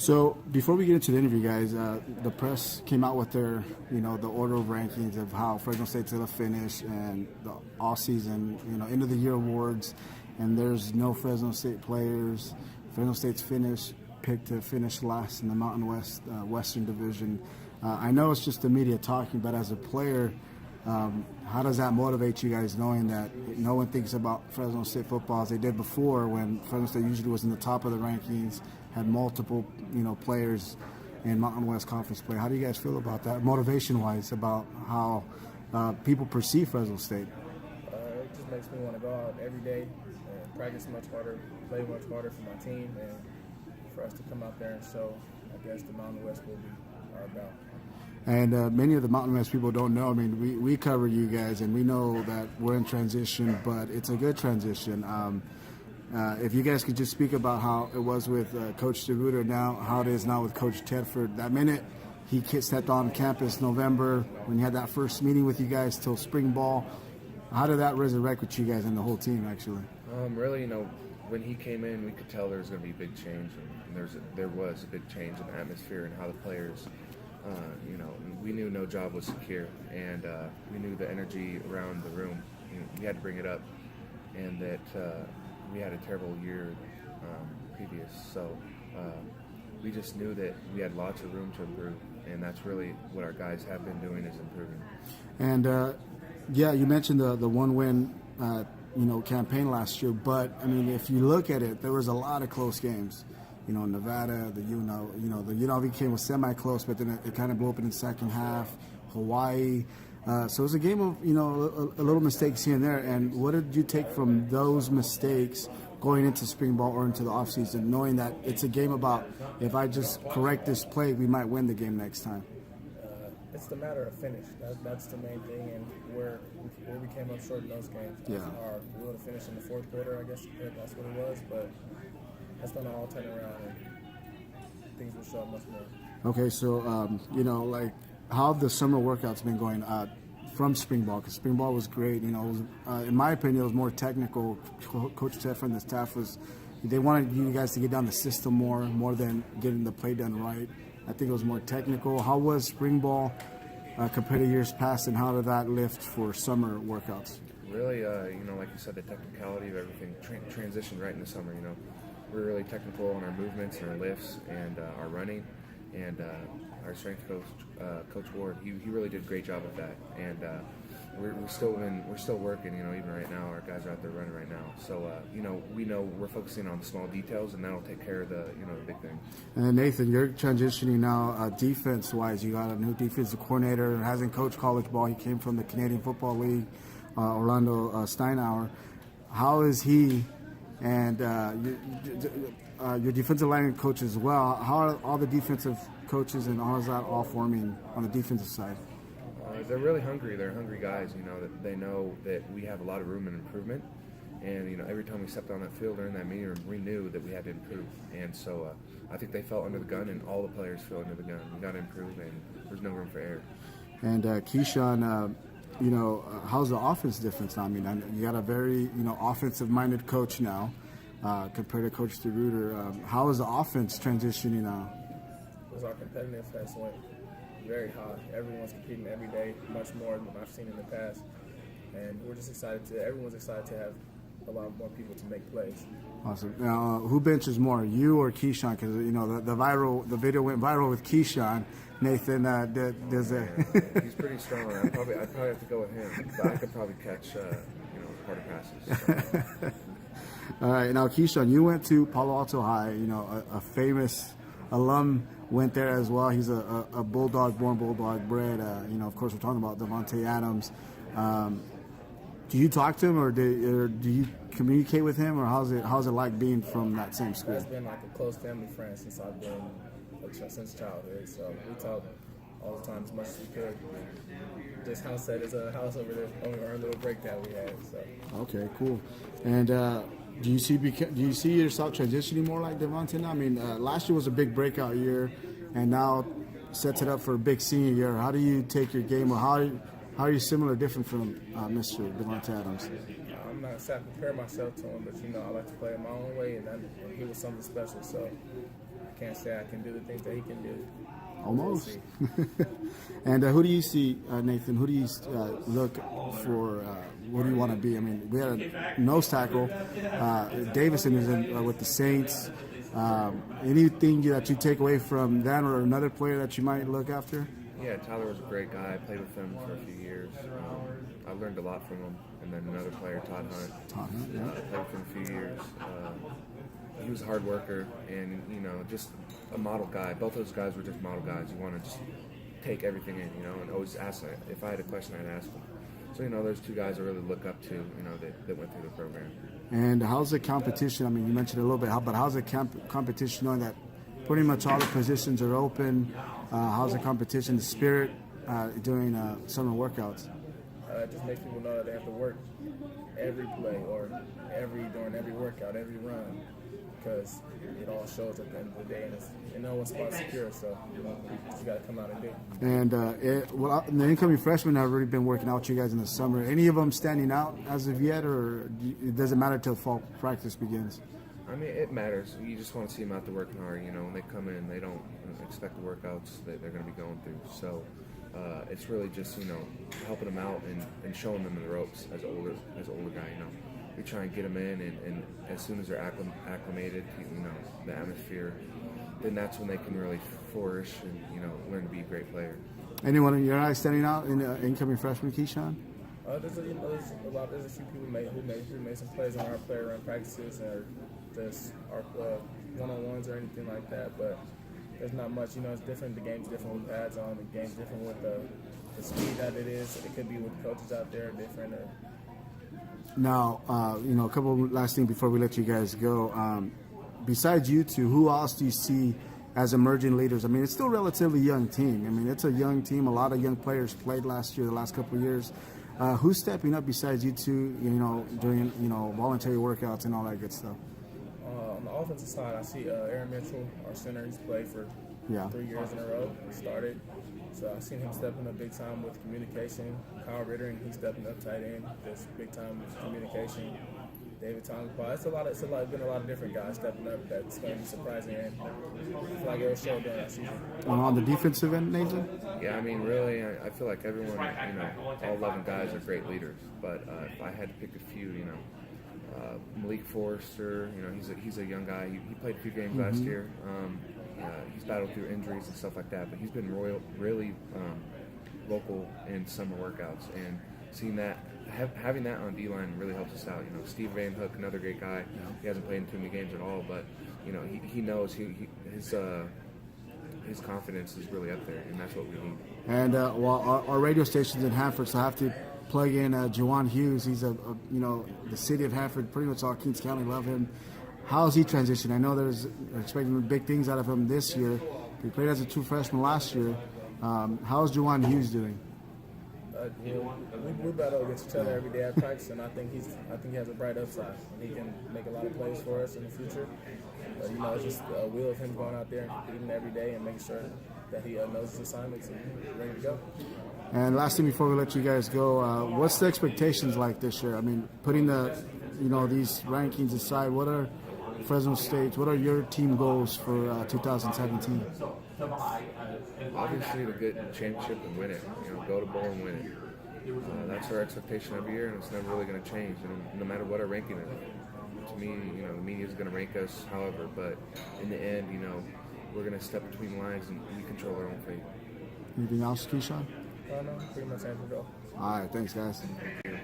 So before we get into the interview, guys, the press came out with their, the order of rankings of how Fresno State's going to finish and the all-season, end of the year awards. And there's no Fresno State players. Fresno State's picked to finish last in the Mountain West Western Division. I know it's just the media talking, but as a player, how does that motivate you guys, knowing that no one thinks about Fresno State football as they did before, when Fresno State usually was in the top of the rankings, had multiple, players in Mountain West Conference play? How do you guys feel about that, motivation-wise, about how people perceive Fresno State? It just makes me want to go out every day and practice much harder, play much harder for my team, and for us to come out there and show, I guess, the Mountain West will be our battle. And many of the Mountain West people don't know. I mean, we cover you guys, and we know that we're in transition, but it's a good transition. If you guys could just speak about how it was with Coach DeRuiter, now how it is now with Coach Tedford. That minute he stepped on campus November, when you had that first meeting with you guys till spring ball, how did that resurrect with you guys and the whole team, actually? Really, when he came in, we could tell there was going to be a big change, and there was a big change in the atmosphere and how the players, we knew no job was secure, and we knew the energy around the room. We had to bring it up, and that we had a terrible year previous, so we just knew that we had lots of room to improve, and that's really what our guys have been doing, is improving. And you mentioned the one-win campaign last year, but I mean, if you look at it, there was a lot of close games. Nevada, the UNLV game was semi-close, but then it kind of blew up in the second half. Hawaii. So it was a game of, a little mistakes here and there. And what did you take from those mistakes going into spring ball or into the offseason, knowing that it's a game about, if I just correct this play, we might win the game next time? It's the matter of finish. That's the main thing, and where we came up short in those games. Yeah. We would have finished in the fourth quarter, I guess that's what it was, but that's going to all turn around, and things will show up much more. Okay, so, how have the summer workouts been going from spring ball? Because spring ball was great. It was, in my opinion, it was more technical. Coach Tedford and the staff they wanted you guys to get down the system more than getting the play done right. I think it was more technical. How was spring ball compared to years past, and how did that lift for summer workouts? Really, like you said, the technicality of everything transitioned right in the summer. We're really technical on our movements and our lifts and our running, and our strength coach, Coach Ward, he really did a great job with that. And we're still working. Even right now, our guys are out there running right now. So we know we're focusing on the small details, and that'll take care of the the big thing. And then Nathan, you're transitioning now defense-wise. You got a new defensive coordinator. Hasn't coached college ball. He came from the Canadian Football League, Orlando Steinauer. How is he? And your defensive line coach as well. How are all the defensive coaches, and how is that all forming on the defensive side? They're really hungry. They're hungry guys. That they know that we have a lot of room and improvement. And every time we stepped on that field or in that meeting room, we knew that we had to improve. And so I think they felt under the gun, and all the players feel under the gun. We got to improve, and there's no room for error. And KeeSean, how's the offense difference now? I mean, you got a very, offensive-minded coach now compared to Coach DeRuiter. How is the offense transitioning now? Our competitiveness has went very high. Everyone's competing every day, much more than I've seen in the past. And we're just everyone's excited to have a lot more people to make plays. Awesome. Now, who benches more, you or KeeSean? Because the video went viral with KeeSean. Nathan, does he's pretty strong. I'd probably have to go with him, but I could probably catch harder passes. So. All right. Now, KeeSean, you went to Palo Alto High. A famous alum went there as well. He's a Bulldog, born Bulldog bred. Of course, we're talking about Davante Adams. Do you talk to him, or do you communicate with him, or how's it like being from that same school? It's been like a close family friend since I've been since childhood. So we talk all the time as much as we could. This house set is a house over there on our little break that we had. So. Okay, cool. And do you see yourself transitioning more like Davante now? I mean, last year was a big breakout year, and now sets it up for a big senior year. How do you take your game, or how are you similar, different from Mr. Davante Adams? I'm not saying I compare myself to him, but I like to play it my own way, and he was something special. So can't say I can do the things that he can do. Almost. We'll see. And who do you see, Nathan? Who do you look for? What do you want to be? I mean, we had a nose tackle. Davison is with the Saints. Anything that you take away from that, or another player that you might look after? Yeah, Tyler was a great guy. I played with him for a few years. I learned a lot from him. And then another player, Todd Hunt. Yeah. I played with him a few years. He was a hard worker and, just a model guy. Both those guys were just model guys. You want to just take everything in, and always ask. If I had a question, I'd ask them. So, those two guys I really look up to, that went through the program. And how's the competition? I mean, you mentioned a little bit, but how's the competition knowing that pretty much all the positions are open? How's the competition, the spirit during summer workowts? It just makes people know that they have to work every play or during every workout, every run, because it all shows at the end of the day, and no one's spot secure, so you got to come out and do. And the incoming freshmen have already been working out with you guys in the summer. Any of them standing out as of yet, or it doesn't matter till fall practice begins? I mean, it matters. You just want to see them out there working hard. When they come in, they don't expect the workouts that they're going to be going through. So it's really just helping them out and showing them the ropes as older guy. We try and get them in, and as soon as they're acclimated, the atmosphere, then that's when they can really flourish and learn to be a great player. Anyone in your eyes standing out in the incoming freshman, KeeSean? There's a few people who made some plays on our player run practices or just our one-on-ones or anything like that, but there's not much. It's different. The game's different with pads on. The game's different with the speed that it is. It could be with coaches out there different. Now, a couple of last things before we let you guys go. Besides you two, who else do you see as emerging leaders? I mean, it's still a relatively young team. I mean, it's a young team. A lot of young players played last year, the last couple of years. Who's stepping up besides you two, during, voluntary workouts and all that good stuff? On the offensive side, I see Aaron Mitchell, our center. He's played for 3 years in a row. He started. So I've seen him stepping up big time with communication. Kyle Ritter, he's stepping up tight end, just big time with communication. David Tongue-Paul. It's been a lot of different guys stepping up that's going to be surprising, and I feel like it was shown during that season. On the defensive end, Nathan? Yeah, I mean, really, I feel like everyone, all 11 guys are great leaders. But if I had to pick a few, Malik Forrester, he's a young guy. He played a few games last year. He's battled through injuries and stuff like that, but he's been really vocal in summer workouts, and seeing that, having that on D-line really helps us out. Steve Van Hook, another great guy. He hasn't played in too many games at all, but he knows his confidence is really up there, and that's what we need. And our radio station's in Hanford, so I have to plug in Juwan Hughes. He's the city of Hanford, pretty much all Kings County love him. How's he transitioned? I know they're expecting big things out of him this year. He played as a true freshman last year. How's Juwan Hughes doing? We battle against each other every day at practice, and I think he has a bright upside. And he can make a lot of plays for us in the future. But it's just a wheel of him going out there and competing every day and making sure that he knows his assignments and ready to go. And last thing before we let you guys go, what's the expectations like this year? I mean, putting these rankings aside, what are Fresno State, what are your team goals for 2017? Obviously to get a championship and win it. Go to bowl and win it. That's our expectation every year, and it's never really going to change. And no matter what our ranking is, to me, the media is going to rank us however. But in the end, we're going to step between the lines and we control our own fate. Anything else, KeeSean? No, pretty much answered it all. All right, thanks, guys. Thank you.